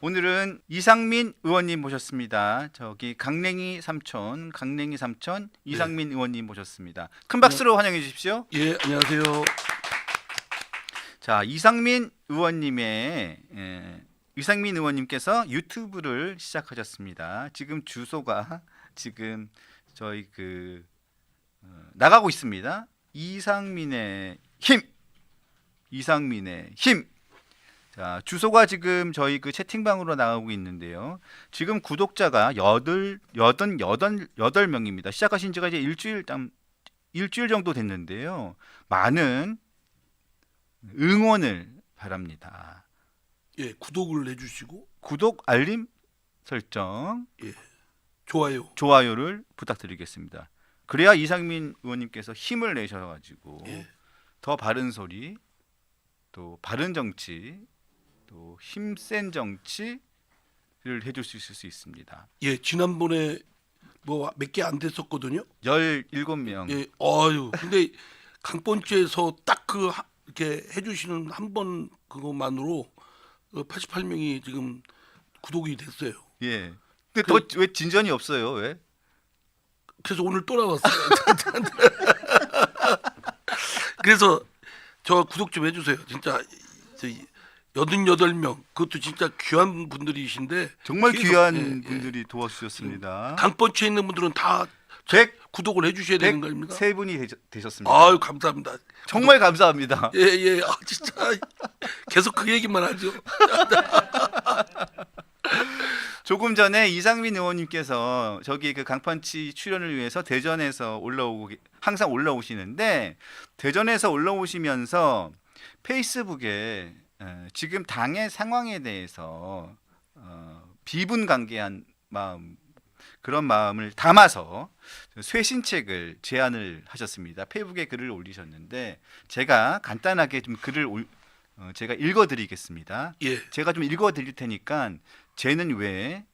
오늘은 이상민 의원님 모셨습니다. 저기 강냉이 삼촌 이상민 의원님 모셨습니다. 큰 박수로 환영해 주십시오. 예, 안녕하세요. 자, 이상민 의원님께서 유튜브를 시작하셨습니다. 지금 주소가 지금 저희 나가고 있습니다. 이상민의 힘. 자, 주소가 지금 저희 채팅방으로 나가고 있는데요. 지금 구독자가 8명입니다. 시작하신 지가 이제 일주일 정도 됐는데요. 많은 응원을 바랍니다. 예, 구독을 해주시고 구독, 알림 설정, 예, 좋아요. 좋아요를 부탁드리겠습니다. 그래야 이상민 의원님께서 힘을 내셔가지고 예. 더 바른 소리, 또 바른 정치, 또 힘센 정치를 해줄 수 있을 수 있습니다. 예, 지난번에 뭐 몇 개 안 됐었거든요. 17명. 예, 근데 강번주에서 딱 이렇게 해주시는 한 번 그것만으로 88명이 지금 구독이 됐어요. 예. 근데 더 왜 진전이 없어요? 왜? 그래서 오늘 또 나왔어요. 그래서 저 구독 좀 해주세요. 진짜 88명 그것도 진짜 귀한 분들이신데 정말 계속, 귀한 분들이 도와주셨습니다. 강번주에 있는 분들은 다 100 구독을 해주셔야 되는 거 아닙니까? 103분이 되셨습니다. 아유 감사합니다. 정말 감사합니다. 예예. 진짜 계속 그 얘기만 하죠. 조금 전에 이상민 의원님께서 저기 강펀치 출연을 위해서 대전에서 항상 올라오시는데 대전에서 올라오시면서 페이스북에 지금 당의 상황에 대해서 비분간개한 그런 마음을 담아서 쇄신책을 제안을 하셨습니다. 페이북에 글을 올리셨는데 제가 간단하게 좀 제가 읽어드리겠습니다. 예. 제가 좀 읽어드릴 테니까 쟤는 왜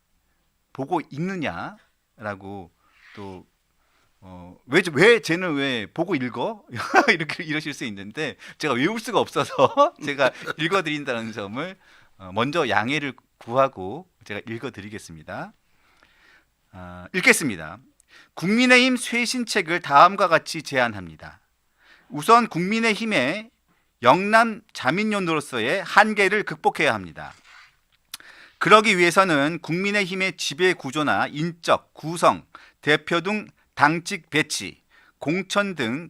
보고 읽느냐라고 또 왜 쟤는 왜 보고 읽어? 이러실 수 있는데 제가 외울 수가 없어서 제가 읽어드린다는 점을 먼저 양해를 구하고 제가 읽어드리겠습니다. 읽겠습니다. 국민의힘 쇄신책을 다음과 같이 제안합니다. 우선 국민의힘의 영남 자민련으로서의 한계를 극복해야 합니다. 그러기 위해서는 국민의힘의 지배 구조나 인적, 구성, 대표 등 당직 배치, 공천 등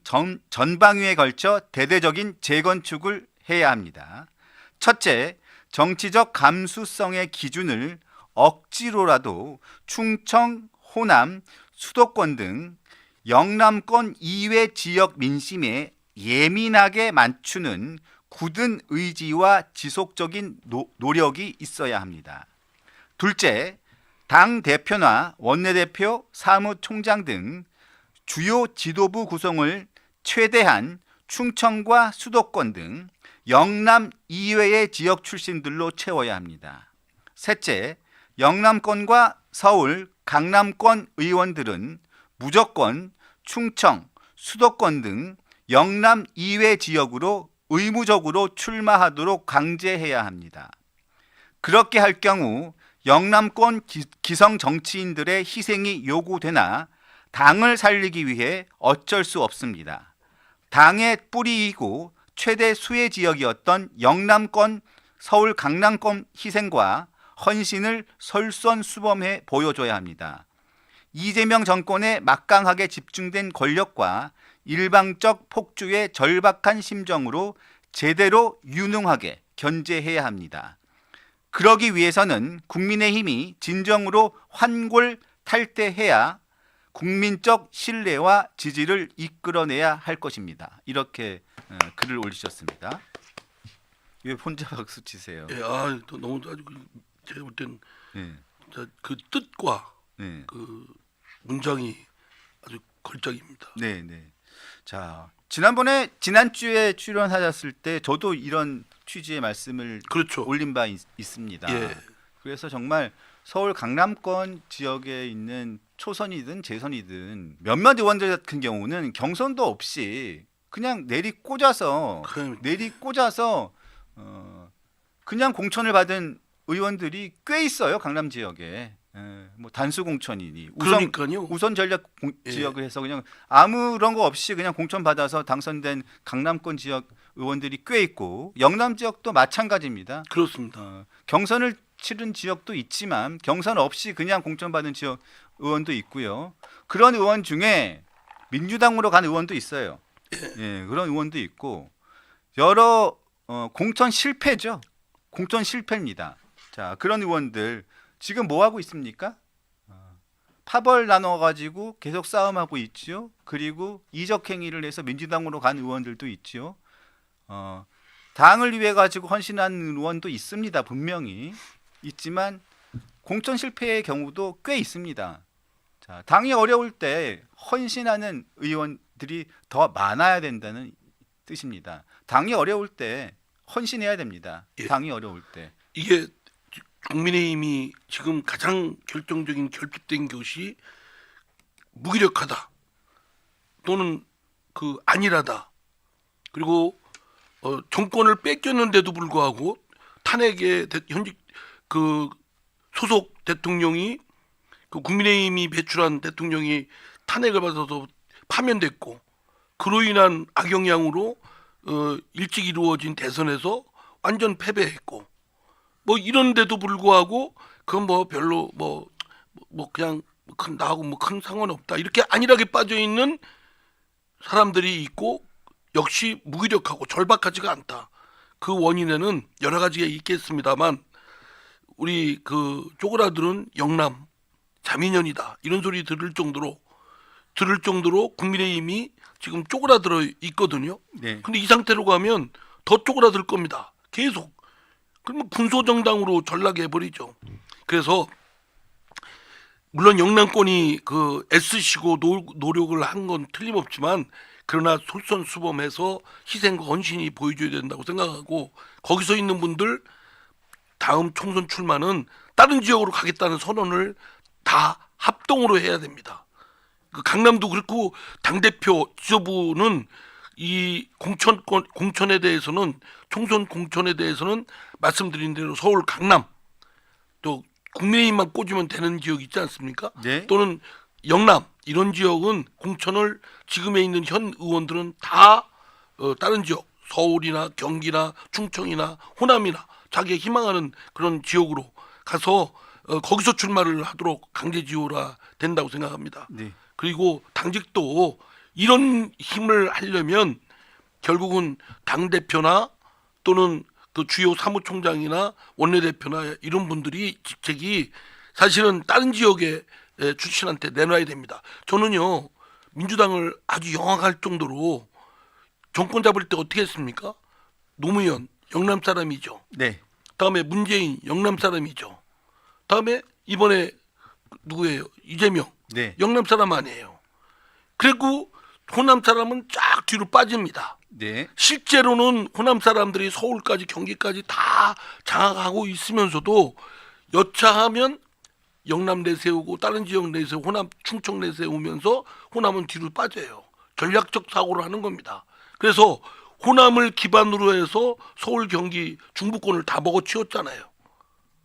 전방위에 걸쳐 대대적인 재건축을 해야 합니다. 첫째, 정치적 감수성의 기준을 억지로라도 충청, 호남, 수도권 등 영남권 이외 지역 민심에 예민하게 맞추는 굳은 의지와 지속적인 노력이 있어야 합니다. 둘째, 당 대표나 원내대표, 사무총장 등 주요 지도부 구성을 최대한 충청과 수도권 등 영남 이외의 지역 출신들로 채워야 합니다. 셋째, 영남권과 서울, 강남권 의원들은 무조건 충청, 수도권 등 영남 이외 지역으로 의무적으로 출마하도록 강제해야 합니다. 그렇게 할 경우 영남권 기성 정치인들의 희생이 요구되나 당을 살리기 위해 어쩔 수 없습니다. 당의 뿌리이고 최대 수혜 지역이었던 영남권, 서울, 강남권 희생과 헌신을 솔선수범해 보여줘야 합니다. 이재명 정권의 막강하게 집중된 권력과 일방적 폭주의 절박한 심정으로 제대로 유능하게 견제해야 합니다. 그러기 위해서는 국민의힘이 진정으로 환골탈태해야 국민적 신뢰와 지지를 이끌어내야 할 것입니다. 이렇게 글을 올리셨습니다. 왜 혼자 박수 치세요? 예, 또 너무 아주 제가 볼 때는 네. 그 뜻과 네. 그 문장이 아주 걸작입니다. 네, 네. 자, 지난주에 출연하셨을 때 저도 이런 취지의 말씀을 그렇죠. 올린 바 있습니다. 예. 그래서 정말 서울 강남권 지역에 있는 초선이든 재선이든 몇몇 의원들 같은 경우는 경선도 없이 그냥 내리 꽂아서 그냥 공천을 받은 의원들이 꽤 있어요. 강남 지역에. 뭐 단수 공천이니 그러니까요. 우선 전략 예. 지역을 해서 그냥 아무런 거 없이 그냥 공천 받아서 당선된 강남권 지역 의원들이 꽤 있고 영남 지역도 마찬가지입니다. 그렇습니다. 경선을 치른 지역도 있지만 경선 없이 그냥 공천받은 지역 의원도 있고요. 그런 의원 중에 민주당으로 간 의원도 있어요. 예, 그런 의원도 있고 여러 공천 실패죠. 공천 실패입니다. 자, 그런 의원들 지금 뭐 하고 있습니까? 파벌 나눠 가지고 계속 싸움하고 있죠. 그리고 이적 행위를 해서 민주당으로 간 의원들도 있죠. 당을 위해 가지고 헌신한 의원도 있습니다. 분명히 있지만 공천 실패의 경우도 꽤 있습니다. 자, 당이 어려울 때 헌신하는 의원들이 더 많아야 된다는 뜻입니다. 당이 어려울 때 헌신해야 됩니다. 예. 당이 어려울 때. 이게 국민의힘이 지금 가장 결정적인 결핍된 것이 무기력하다 또는 그 안일하다. 그리고 정권을 뺏겼는데도 불구하고 탄핵에 현직 그 소속 대통령이 그 국민의힘이 배출한 대통령이 탄핵을 받아서 파면됐고 그로 인한 악영향으로 일찍 이루어진 대선에서 완전 패배했고 뭐 이런데도 불구하고 그건 뭐 별로 뭐 그냥 나하고 뭐 큰 상관없다 이렇게 안일하게 빠져 있는 사람들이 있고 역시 무기력하고 절박하지가 않다. 그 원인에는 여러 가지가 있겠습니다만 우리 그 쪼그라들은 영남 자민련이다 이런 소리 들을 정도로 국민의힘이 지금 쪼그라들어 있거든요. 네. 근데 이 상태로 가면 더 쪼그라들 겁니다. 계속. 그러면 군소정당으로 전락해 버리죠. 그래서 물론 영남권이 그 애쓰시고 노력을 한 건 틀림없지만 그러나 솔선수범해서 희생과 헌신이 보여줘야 된다고 생각하고 거기서 있는 분들 다음 총선 출마는 다른 지역으로 가겠다는 선언을 다 합동으로 해야 됩니다. 그 강남도 그렇고 당대표 지도부는 이 공천에 대해서는 총선 공천에 대해서는 말씀드린 대로 서울 강남 또 국민의힘만 꽂으면 되는 지역 있지 않습니까? 네. 또는 영남 이런 지역은 공천을 지금에 있는 현 의원들은 다 다른 지역 서울이나 경기나 충청이나 호남이나 자기가 희망하는 그런 지역으로 가서 거기서 출마를 하도록 강제지호라 된다고 생각합니다. 네. 그리고 당직도 이런 힘을 하려면 결국은 당대표나 또는 그 주요 사무총장이나 원내대표나 이런 분들이 직책이 사실은 다른 지역의 출신한테 내놔야 됩니다. 저는요 민주당을 아주 영악할 정도로 정권 잡을 때 어떻게 했습니까? 노무현 영남 사람이죠. 네. 다음에 문재인 영남 사람이죠. 다음에 이번에 누구예요? 이재명 네. 영남 사람 아니에요. 그리고 호남 사람은 쫙 뒤로 빠집니다. 네. 실제로는 호남 사람들이 서울까지 경기까지 다 장악하고 있으면서도 여차하면 영남 내세우고 다른 지역 내세우고 호남 충청 내세우면서 호남은 뒤로 빠져요. 전략적 사고를 하는 겁니다. 그래서 호남을 기반으로 해서 서울 경기 중부권을 다 먹어치웠잖아요.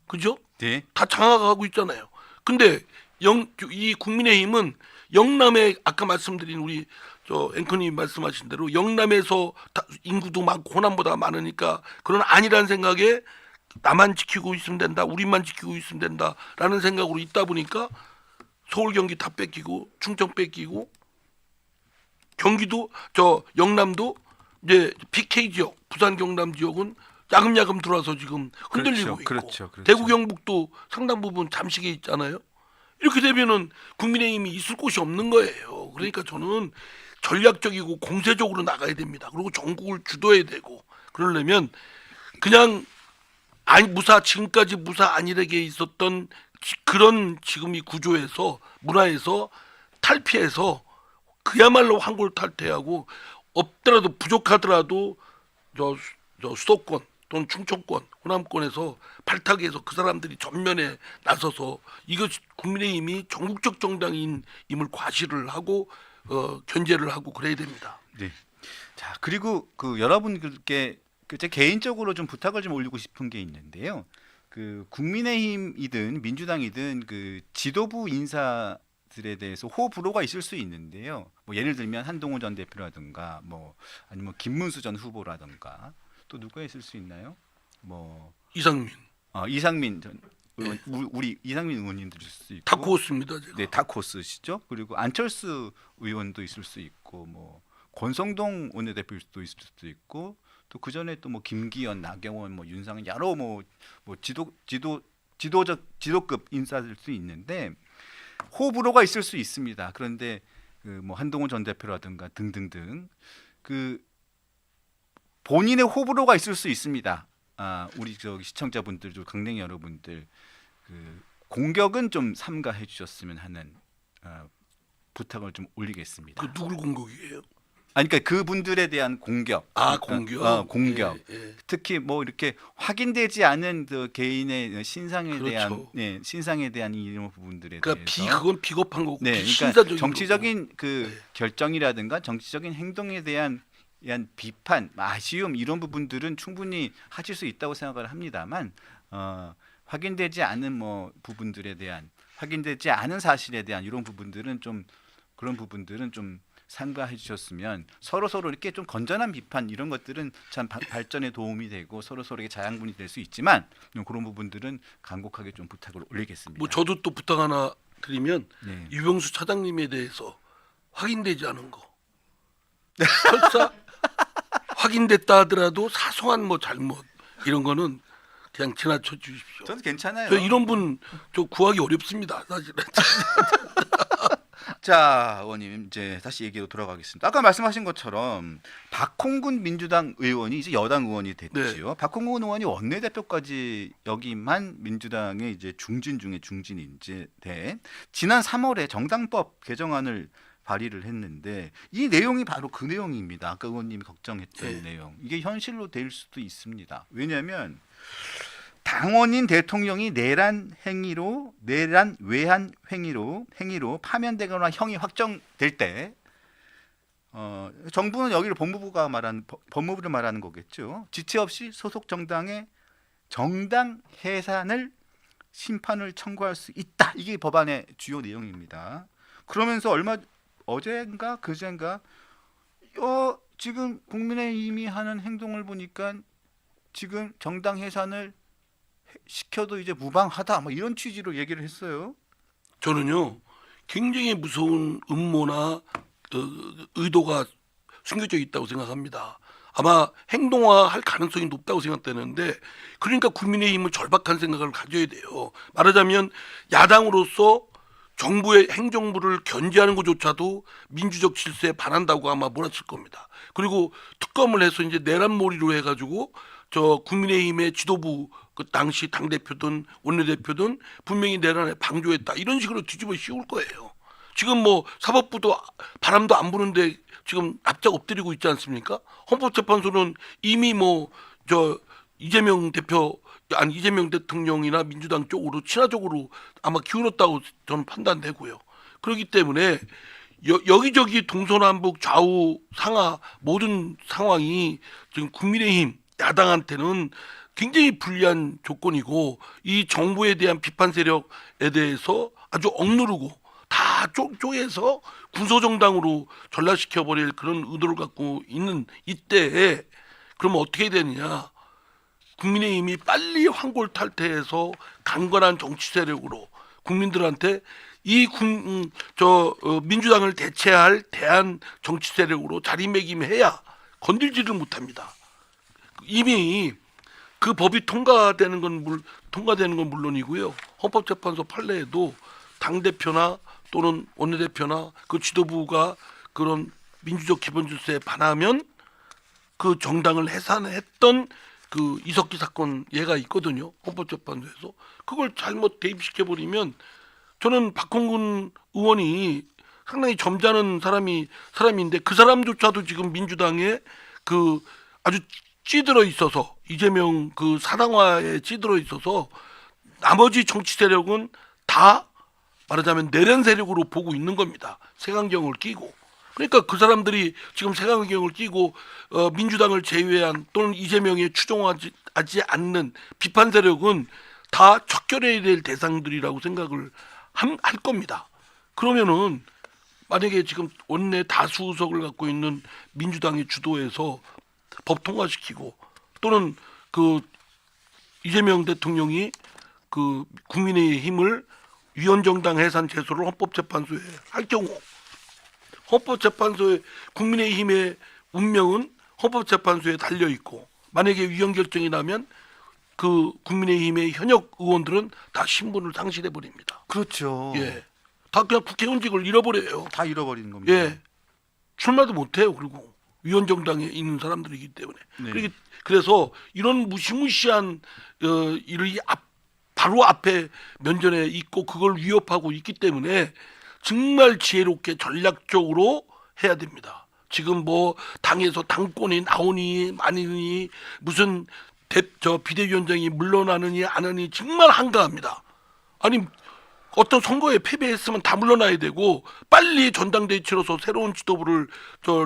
그죠? 네. 다 장악하고 있잖아요. 근데 이 국민의힘은 영남에 아까 말씀드린 우리 저 앵커님 말씀하신 대로 영남에서 인구도 많고 호남보다 많으니까 그런 아니란 생각에 나만 지키고 있으면 된다, 우리만 지키고 있으면 된다라는 생각으로 있다 보니까 서울 경기 다 뺏기고 충청 뺏기고 경기도 저 영남도 이제 PK 지역, 부산 경남 지역은 야금야금 들어와서 지금 흔들리고 있고 그렇죠. 대구 경북도 상당 부분 잠식에 있잖아요. 이렇게 되면은 국민의힘이 있을 곳이 없는 거예요. 그러니까 저는 전략적이고 공세적으로 나가야 됩니다. 그리고 전국을 주도해야 되고 그러려면 그냥 지금까지 무사 안일하게 있었던 그런 지금 이 구조에서 문화에서 탈피해서 그야말로 환골탈태하고 없더라도 부족하더라도 저 수도권 또는 충청권 호남권에서 발탁해서 그 사람들이 전면에 나서서 이것 국민의힘이 전국적 정당임을 과시를 하고 견제를 하고 그래야 됩니다. 네. 자, 그리고 그 여러분께 제 개인적으로 좀 부탁을 좀 올리고 싶은 게 있는데요. 그 국민의힘이든 민주당이든 그 지도부 인사들에 대해서 호불호가 있을 수 있는데요. 뭐 예를 들면 한동훈 전 대표라든가 뭐 아니면 김문수 전 후보라든가 또 누가 있을 수 있나요? 뭐 이상민 이상민 전 의원, 우리 이상민 의원님도 있을 수 있고 다크호스입니다. 제가. 네, 다코스시죠. 그리고 안철수 의원도 있을 수 있고 뭐 권성동 원내대표도 있을 수도 있고 또 그 전에 또 뭐 김기현, 나경원, 뭐 윤상현 여러 뭐 지도급 인사들 수 있는데 호불호가 있을 수 있습니다. 그런데 그 뭐 한동훈 전 대표라든가 등등등 그 본인의 호불호가 있을 수 있습니다. 우리 저기 시청자분들도 강냉이 여러분들 그 공격은 좀 삼가해 주셨으면 하는 부탁을 좀 올리겠습니다. 그 누굴 공격이에요? 아니 그러니까 그분들에 대한 공격. 공격. 공격. 예. 특히 뭐 이렇게 확인되지 않은 그 개인의 신상에 그렇죠. 대한 신상에 대한 이런 부분들에 그러니까 대해서 그건 비겁한 거고 그러니까 비신사적인 정치적인 거고. 그 네. 결정이라든가 정치적인 행동에 대한 비판, 아쉬움 이런 부분들은 충분히 하실 수 있다고 생각을 합니다만 확인되지 않은 뭐 부분들에 대한 확인되지 않은 사실에 대한 이런 부분들은 좀 그런 부분들은 좀 삼가해 주셨으면 서로 이렇게 좀 건전한 비판 이런 것들은 참 발전에 도움이 되고 서로에게 자양분이 될 수 있지만 그런 부분들은 간곡하게 좀 부탁을 올리겠습니다. 뭐 저도 또 부탁 하나 드리면 네. 유병수 차장님에 대해서 확인되지 않은 거 설사 확인됐다 하더라도 사소한 뭐 잘못 이런 거는 그냥 지나쳐 주십시오. 저는 괜찮아요. 저 이런 분 저 구하기 어렵습니다. 사실은. 자, 의원님 이제 다시 얘기로 돌아가겠습니다. 아까 말씀하신 것처럼 박홍근 민주당 의원이 이제 여당 의원이 됐지요. 박홍근 의원이 원내대표까지 역임한 민주당의 이제 중진 중에 중진인데 지난 3월에 정당법 개정안을 발의를 했는데 이 내용이 바로 그 내용입니다. 아까 의원님이 걱정했던 내용. 이게 현실로 될 수도 있습니다. 왜냐하면 당원인 대통령이 내란 외환 행위로 파면되거나 형이 확정될 때 정부는 여기를 법무부를 말하는 거겠죠. 지체 없이 소속 정당의 정당 해산을 심판을 청구할 수 있다. 이게 법안의 주요 내용입니다. 그러면서 어제인가 그제인가 지금 국민의힘이 하는 행동을 보니까 지금 정당 해산을 시켜도 이제 무방하다 뭐 이런 취지로 얘기를 했어요. 저는요 굉장히 무서운 음모나 의도가 숨겨져 있다고 생각합니다. 아마 행동화할 가능성이 높다고 생각되는데 그러니까 국민의힘은 절박한 생각을 가져야 돼요. 말하자면 야당으로서 정부의 행정부를 견제하는 것조차도 민주적 질서에 반한다고 아마 몰았을 겁니다. 그리고 특검을 해서 이제 내란몰이로 해가지고 저 국민의힘의 지도부 그 당시 당 대표든 원내대표든 분명히 내란에 방조했다 이런 식으로 뒤집어 씌울 거예요. 지금 뭐 사법부도 바람도 안 부는데 지금 납작 엎드리고 있지 않습니까? 헌법재판소는 이미 뭐 저 이재명 대통령이나 민주당 쪽으로 친화적으로 아마 기울었다고 저는 판단되고요. 그렇기 때문에 여기저기 동서남북 좌우 상하 모든 상황이 지금 국민의힘 야당한테는 굉장히 불리한 조건이고 이 정부에 대한 비판 세력에 대해서 아주 억누르고 다 쪼개서 군소정당으로 전락시켜버릴 그런 의도를 갖고 있는 이때에 그러면 어떻게 되느냐. 국민의힘이 빨리 황골탈퇴해서 강건한 정치 세력으로 국민들한테 민주당을 대체할 대한 정치 세력으로 자리매김해야 건들지를 못합니다. 이미 그 법이 통과되는 건 물론이고요. 헌법재판소 판례에도 당 대표나 또는 원내대표나 그 지도부가 그런 민주적 기본 질서에 반하면 그 정당을 해산했던 그 이석기 사건 예가 있거든요. 헌법재판소에서 그걸 잘못 대입시켜 버리면 저는 박홍근 의원이 상당히 점잖은 사람인데 그 사람조차도 지금 민주당에 그 아주 찌들어 있어서 이재명 그 사당화에 찌들어 있어서 나머지 정치 세력은 다 말하자면 내란 세력으로 보고 있는 겁니다. 색안경을 끼고. 그러니까 그 사람들이 지금 색안경을 끼고 민주당을 제외한 또는 이재명에 추종하지 않는 비판 세력은 다 척결해야 될 대상들이라고 생각을 할 겁니다. 그러면은 만약에 지금 원내 다수석을 갖고 있는 민주당의 주도에서 법 통과시키고 또는 그 이재명 대통령이 그 국민의힘을 위헌정당 해산 제소를 헌법재판소에 할 경우 헌법재판소에 국민의힘의 운명은 헌법재판소에 달려 있고 만약에 위헌 결정이 나면 그 국민의힘의 현역 의원들은 다 신분을 상실해 버립니다. 그렇죠. 예, 다 그냥 국회의원직을 잃어버려요. 다 잃어버리는 겁니다. 예, 출마도 못해요. 그리고 위헌정당에 있는 사람들이기 때문에. 네. 그래서 이런 무시무시한 일이 바로 앞에 면전에 있고 그걸 위협하고 있기 때문에 정말 지혜롭게 전략적으로 해야 됩니다. 지금 뭐 당에서 당권이 나오니 아니니 무슨 비대위원장이 물러나느니 안 하니 정말 한가합니다. 아니 어떤 선거에 패배했으면 다 물러나야 되고 빨리 전당대회 치러서 새로운 지도부를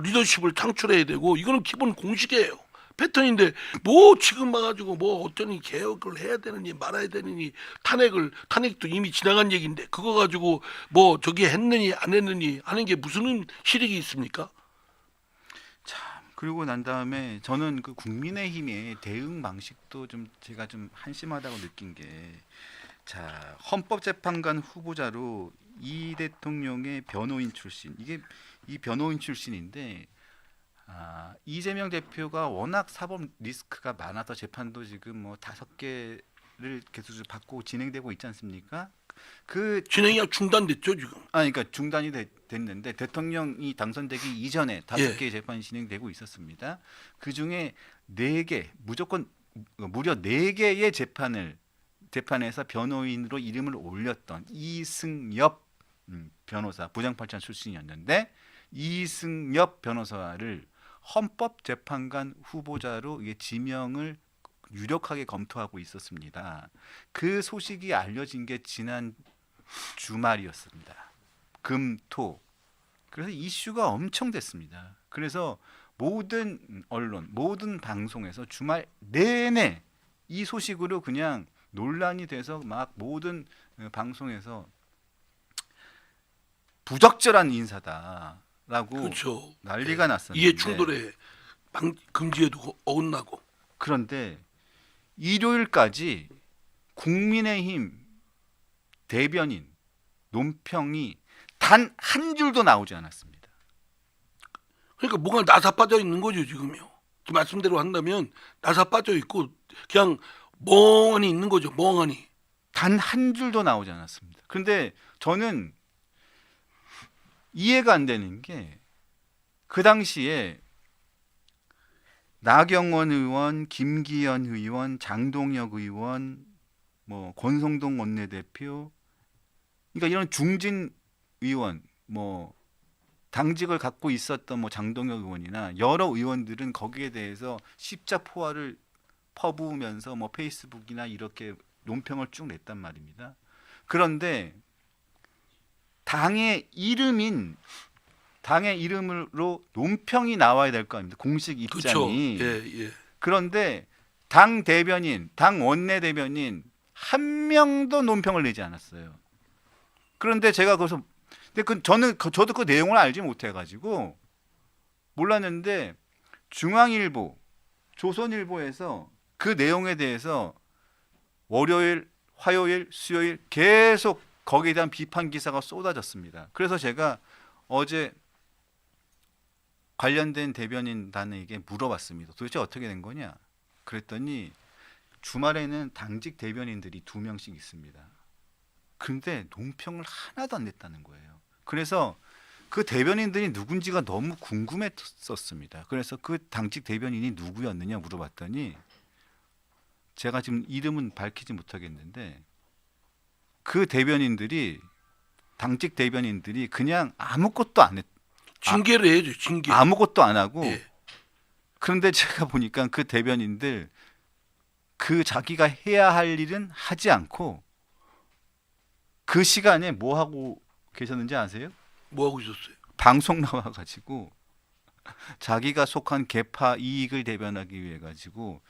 리더십을 창출해야 되고 이거는 기본 공식이에요. 패턴인데 뭐 지금 와가지고 뭐 어쩌니 개혁을 해야 되느니 말아야 되느니 탄핵도 이미 지나간 얘기인데 그거 가지고 뭐 저기 했느니 안 했느니 하는 게 무슨 실익이 있습니까? 그리고 난 다음에 저는 그 국민의힘의 대응 방식도 좀 제가 좀 한심하다고 느낀 게, 자, 헌법재판관 후보자로 이 대통령의 변호인 출신, 이게 이 변호인 출신인데, 이재명 대표가 워낙 사법 리스크가 많아서 재판도 지금 뭐 5개를 계속 받고 진행되고 있지 않습니까? 그 진행이 중단됐죠 지금. 그러니까 중단이 됐는데 대통령이 당선되기 이전에 5개의 재판이 진행되고 있었습니다. 그 중에 4개, 무려 4개의 재판에서 변호인으로 이름을 올렸던 이승엽 변호사, 부장판사 출신이었는데 이승엽 변호사를 헌법재판관 후보자로 이게 지명을 유력하게 검토하고 있었습니다. 그 소식이 알려진 게 지난 주말이었습니다. 금, 토. 그래서 이슈가 엄청 됐습니다. 그래서 모든 언론, 모든 방송에서 주말 내내 이 소식으로 그냥 논란이 돼서 막 모든 방송에서 부적절한 인사다라고 그렇죠. 난리가 났었는데, 이해 충돌의 금지에도 어긋나고. 그런데 일요일까지 국민의힘 대변인 논평이 단 한 줄도 나오지 않았습니다. 그러니까 뭔가 나사 빠져 있는 거죠 지금요. 지금 말씀대로 한다면 나사 빠져 있고 그냥 멍하니 있는 거죠. 멍하니. 단 한 줄도 나오지 않았습니다. 그런데 저는 이해가 안 되는 게, 그 당시에 나경원 의원, 김기현 의원, 장동혁 의원, 뭐 권성동 원내대표, 그러니까 이런 중진 의원, 뭐 당직을 갖고 있었던 뭐 장동혁 의원이나 여러 의원들은 거기에 대해서 십자포화를 퍼부으면서 뭐 페이스북이나 이렇게 논평을 쭉 냈단 말입니다. 그런데 당의 이름으로 논평이 나와야 될 거 아닙니까? 공식 입장이. 그렇죠. 예. 그런데 당 대변인, 당 원내 대변인 한 명도 논평을 내지 않았어요. 그런데 제가 거기서, 근데 저도 그 내용을 알지 못해가지고 몰랐는데 중앙일보, 조선일보에서 그 내용에 대해서 월요일, 화요일, 수요일 계속 거기에 대한 비판 기사가 쏟아졌습니다. 그래서 제가 어제 관련된 대변인단에게 물어봤습니다. 도대체 어떻게 된 거냐? 그랬더니 주말에는 당직 대변인들이 2명씩 있습니다. 그런데 논평을 하나도 안 냈다는 거예요. 그래서 그 대변인들이 누군지가 너무 궁금했었습니다. 그래서 그 당직 대변인이 누구였느냐 물어봤더니, 제가 지금 이름은 밝히지 못하겠는데 그 당직 대변인들이 그냥 아무것도 안 했. 징계를 해야죠. 징계. 아무것도 안 하고. 예. 그런데 제가 보니까 그 대변인들 그 자기가 해야 할 일은 하지 않고 그 시간에 뭐 하고 계셨는지 아세요? 뭐 하고 있었어요? 방송 나와가지고 자기가 속한 계파 이익을 대변하기 위해 가지고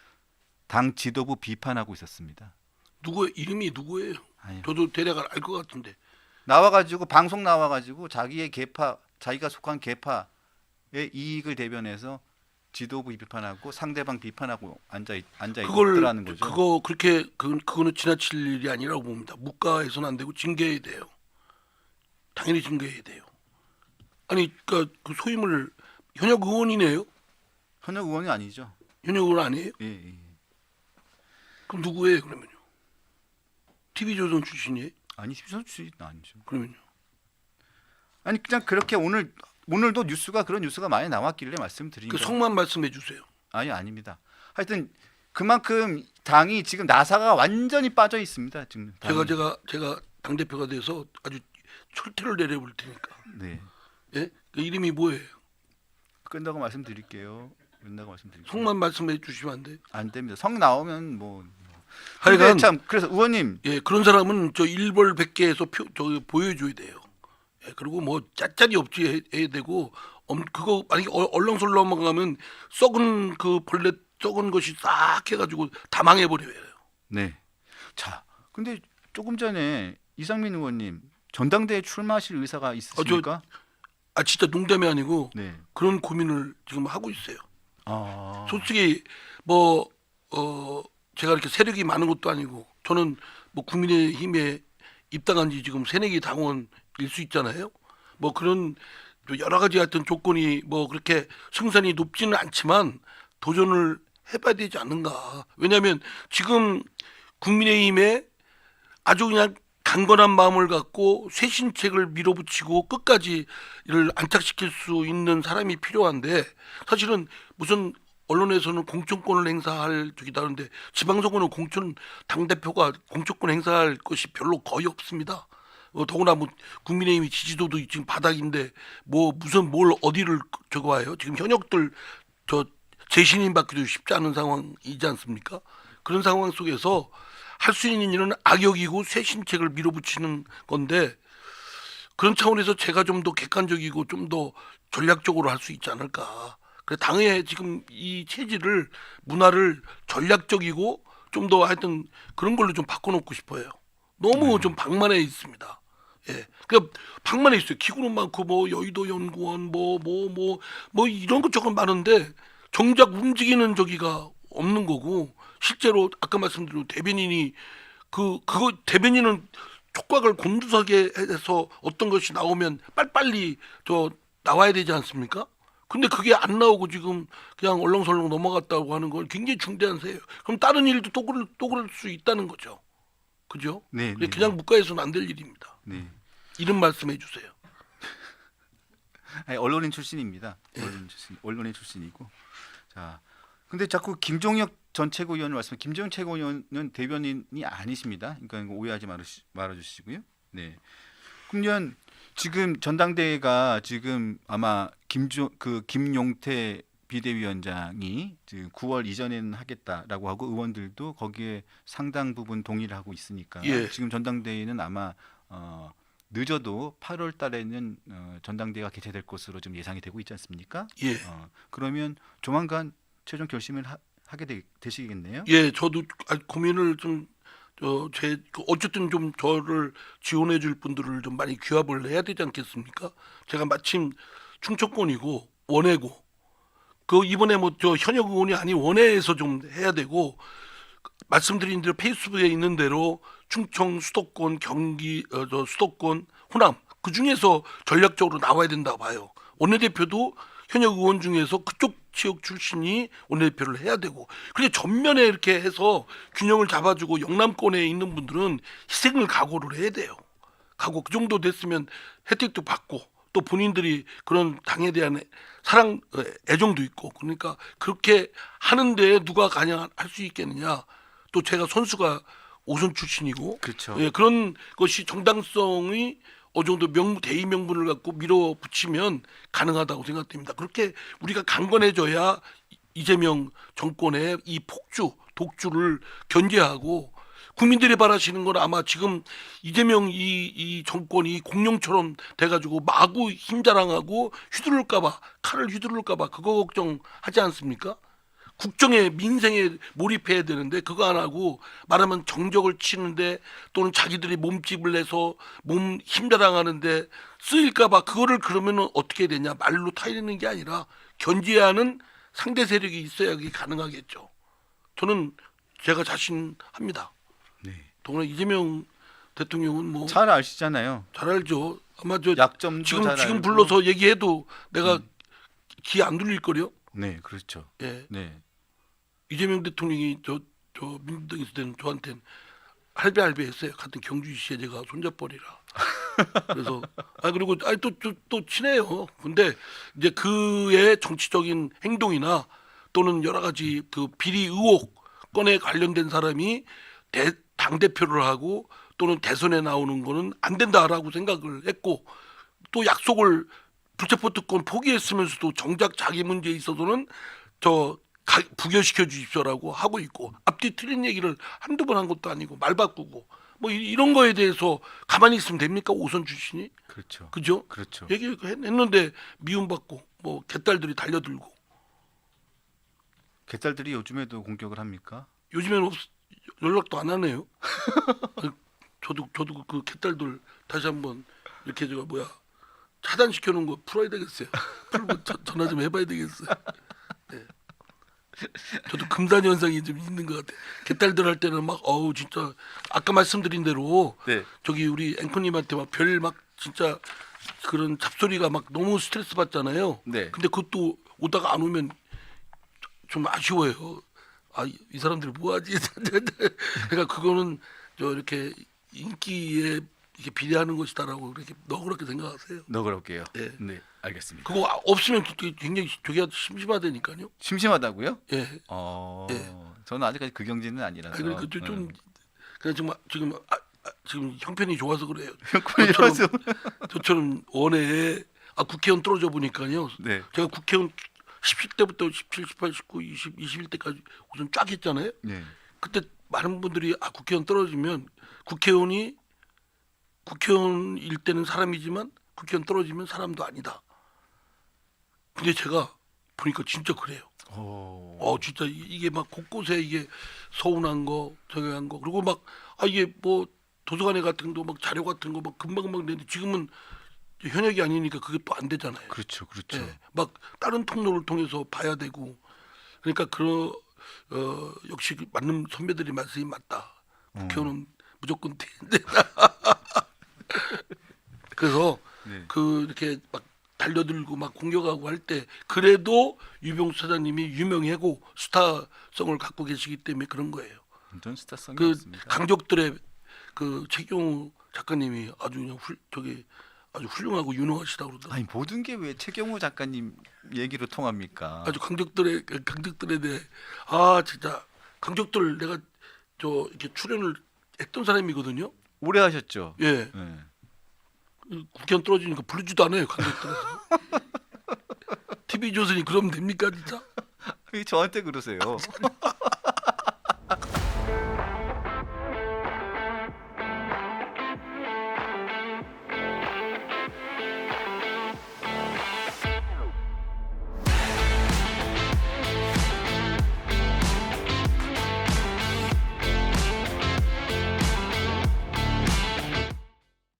당 지도부 비판하고 있었습니다. 누구 이름이 누구예요? 아니, 저도 대략 알 것 같은데. 나와가지고 방송 나와가지고 자기의 계파, 자기가 속한 계파의 이익을 대변해서 지도부 비판하고 상대방 비판하고 앉아 그걸 있더라는 거죠. 그거 그렇게 그거는 지나칠 일이 아니라고 봅니다. 묵과해서는 안 되고 징계해야 돼요. 당연히 징계해야 돼요. 아니 그러니까 그 소임을 현역 의원이네요. 현역 의원이 아니죠. 현역 의원 아니에요? 예, 예. 그럼 누구예요 그러면요? TV조선 출신이에요? 아니 선출이 아니죠. 그러면요? 아니 그냥 그렇게 오늘도 뉴스가 그런 뉴스가 많이 나왔길래 말씀드린 그 거예요. 성만 말씀해 주세요. 아니 아닙니다. 하여튼 그만큼 당이 지금 나사가 완전히 빠져 있습니다. 지금 당이. 제가 당 대표가 돼서 아주 철퇴를 내려볼 테니까. 네. 예? 그 이름이 뭐예요? 끝나고 말씀드릴게요. 끝나고 말씀드릴게요. 성만 말씀해 주시면 안 돼요? 안 됩니다. 성 나오면 뭐. 하여간 근데 참 그래서 의원님 예 그런 사람은 저 일벌 100개에서 보여줘야 돼요. 예, 그리고 뭐 짜짜리 없지 해야 되고 그거 만약에 얼렁설렁 가면 썩은 그 벌레 썩은 것이 싹 해가지고 다 망해버려요. 네. 자, 근데 조금 전에 이상민 의원님 전당대회 출마하실 의사가 있으십니까? 아 진짜 농담이 아니고 네. 그런 고민을 지금 하고 있어요. 아. 솔직히 뭐 제가 이렇게 세력이 많은 것도 아니고 저는 뭐 국민의힘에 입당한 지 지금 새내기 당원일 수 있잖아요. 뭐 그런 여러 가지 하여튼 조건이 뭐 그렇게 승산이 높지는 않지만 도전을 해봐야 되지 않는가. 왜냐하면 지금 국민의힘에 아주 그냥 강건한 마음을 갖고 쇄신책을 밀어붙이고 끝까지 이를 안착시킬 수 있는 사람이 필요한데 사실은 무슨 언론에서는 공천권을 행사할 적이다는데 지방선거는 당대표가 공천권 행사할 것이 별로 거의 없습니다. 더구나 뭐 국민의힘이 지지도도 지금 바닥인데 뭐 무슨 뭘 어디를 저거 와요. 지금 현역들 저 재신임 받기도 쉽지 않은 상황이지 않습니까? 그런 상황 속에서 할 수 있는 일은 악역이고 쇄신책을 밀어붙이는 건데 그런 차원에서 제가 좀 더 객관적이고 좀 더 전략적으로 할 수 있지 않을까. 그래 당의 지금 이 체질을 문화를 전략적이고 좀 더 하여튼 그런 걸로 좀 바꿔놓고 싶어요. 너무 좀 방만해 있습니다. 예, 그러니까 방만해 있어요. 기구는 많고 뭐 여의도 연구원 뭐 이런 것 저건 많은데 정작 움직이는 저기가 없는 거고 실제로 아까 말씀드린 대변인이 그거 대변인은 촉각을 곤두서게 해서 어떤 것이 나오면 빨리빨리 저 나와야 되지 않습니까? 근데 그게 안 나오고 지금 그냥 얼렁설렁 넘어갔다고 하는 건 굉장히 중대한 세예요. 그럼 다른 일도 또 그럴 수 있다는 거죠. 그죠? 네, 근데 네, 그냥 묵과해서는 안 될 일입니다. 네. 이름 말씀해 주세요. 아니, 언론인 출신입니다. 언론인 출신이고. 자, 근데 자꾸 김종혁 전 최고위원 말씀. 김종혁 최고위원은 대변인이 아니십니다. 그러니까 오해하지 말아주시고요. 네. 그러면 지금 전당대회가 지금 아마 김용태 비대위원장이 지금 9월 이전에는 하겠다라고 하고 의원들도 거기에 상당 부분 동의를 하고 있으니까 예. 지금 전당대회는 아마 늦어도 8월 달에는 전당대회가 개최될 것으로 좀 예상이 되고 있지 않습니까? 예. 그러면 조만간 최종 결심을 하게 되시겠네요. 예, 저도 고민을 좀 어쨌든 좀 저를 지원해 줄 분들을 좀 많이 규합을 해야 되지 않겠습니까? 제가 마침 충청권이고 원외고 그 이번에 뭐 저 현역 의원이 아닌 원외에서 좀 해야 되고 말씀드린 대로 페이스북에 있는 대로 충청 수도권 경기 저 수도권 호남 그 중에서 전략적으로 나와야 된다고 봐요. 원내대표도 현역 의원 중에서 그쪽 지역 출신이 원내대표를 해야 되고 그런데 전면에 이렇게 해서 균형을 잡아주고 영남권에 있는 분들은 희생을 각오를 해야 돼요. 각오 그 정도 됐으면 혜택도 받고 또 본인들이 그런 당에 대한 사랑 애정도 있고 그러니까 그렇게 하는데 누가 가냐 할 수 있겠느냐. 또 제가 선수가 오선 출신이고 그렇죠. 예, 그런 것이 정당성이 어느 정도 대의 명분을 갖고 밀어붙이면 가능하다고 생각됩니다. 그렇게 우리가 강건해져야 이재명 정권의 이 독주를 견제하고 국민들이 바라시는 건 아마 지금 이재명 이 정권이 공룡처럼 돼가지고 마구 힘자랑하고 칼을 휘두를까봐 그거 걱정하지 않습니까? 국정에 민생에 몰입해야 되는데 그거 안 하고 말하면 정적을 치는데 또는 자기들이 몸집을 내서 몸 힘자랑하는데 쓰일까봐 그거를 그러면은 어떻게 되냐 말로 타이르는 게 아니라 견제하는 상대 세력이 있어야 그게 가능하겠죠. 저는 제가 자신합니다. 네. 더구나 이재명 대통령은 뭐 잘 아시잖아요. 잘 알죠. 아마 저 약점도 지금 잘 지금 알고. 불러서 얘기해도 내가 귀 안 들릴 거요. 네, 그렇죠. 예. 네. 이재명 대통령이 저 민주당 있을 때는 저한테는 할배할배했어요. 같은 경주시에 제가 손잡벌이라. 그래서 그리고 또 친해요. 근데 이제 그의 정치적인 행동이나 또는 여러 가지 그 비리 의혹 건에 관련된 사람이 당 대표를 하고 또는 대선에 나오는 거는 안 된다라고 생각을 했고 또 약속을 불체포 특권 포기했으면서도 정작 자기 문제에 있어서는 부결시켜 주십시오라고 하고 있고 앞뒤 틀린 얘기를 한두 번 한 것도 아니고 말 바꾸고 뭐 이런 거에 대해서 가만히 있으면 됩니까? 오선 출신이 그렇죠. 그죠? 그렇죠. 얘기했는데 미움받고 뭐 개딸들이 달려들고 개딸들이 요즘에도 공격을 합니까? 요즘에는 연락도 안 하네요. 저도 그 개딸들 다시 한번 이렇게 제가 차단시켜 놓은 거 풀어야 되겠어요. 풀고 전화 좀 해봐야 되겠어요. 네. 저도 금단 현상이 좀 있는 것 같아. 개딸들 할 때는 막 진짜 아까 말씀드린 대로 네. 저기 우리 앵커님한테 막 진짜 그런 잡소리가 막 너무 스트레스 받잖아요. 네. 근데 그것도 오다가 안 오면 좀 아쉬워요. 이 사람들이 뭐하지? 그러니까 그거는 이렇게 인기에 이게 비례하는 것이다라고 그렇게 생각하세요. 너그럽게요. 예. 네, 알겠습니다. 그거 없으면 굉장히 저기 심심하다니까요. 심심하다고요? 예. 저는 아직까지 그 경지는 아니라서. 그러니까 좀 그냥 정말 지금 형편이 좋아서 그래요. 형편이 좋아서. 저처럼 원에 국회의원 떨어져 보니까요. 네. 제가 국회의원 17대부터 17, 18, 19, 20, 21대까지 우선 쫙 했잖아요. 네. 그때 많은 분들이 국회의원 떨어지면 국회의원일 때는 사람이지만 국회의원 떨어지면 사람도 아니다. 근데 제가 보니까 진짜 그래요. 진짜 이게 막 곳곳에 이게 서운한 거, 저기한 거, 그리고 막 이게 뭐 도서관에 같은 거 막 자료 같은 거 막 금방금방 되는데 지금은 현역이 아니니까 그게 또 안 되잖아요. 그렇죠, 그렇죠. 예, 막 다른 통로를 통해서 봐야 되고 그러니까 역시 맞는 선배들이 말씀이 맞다. 국회의원은 무조건 된다. 그래서 네. 이렇게 막 달려들고 막 공격하고 할 때 그래도 유병수 사장님이 유명하고 스타성을 갖고 계시기 때문에 그런 거예요. 완전 스타성이 그 없습니다. 강적들의 그 최경우 작가님이 아주 그냥 아주 훌륭하고 유능하시다고 그러더라고요. 아니 모든 게 왜 최경호 작가님 얘기로 통합니까? 아주 강적들에 대해 진짜 강적들 내가 이렇게 출연을 했던 사람이거든요. 오래 하셨죠? 예. 네. 국회의원 떨어지니까 부르지도 않아요. 강적들에서. TV조선이 그러면 됩니까 진짜? 왜 저한테 그러세요?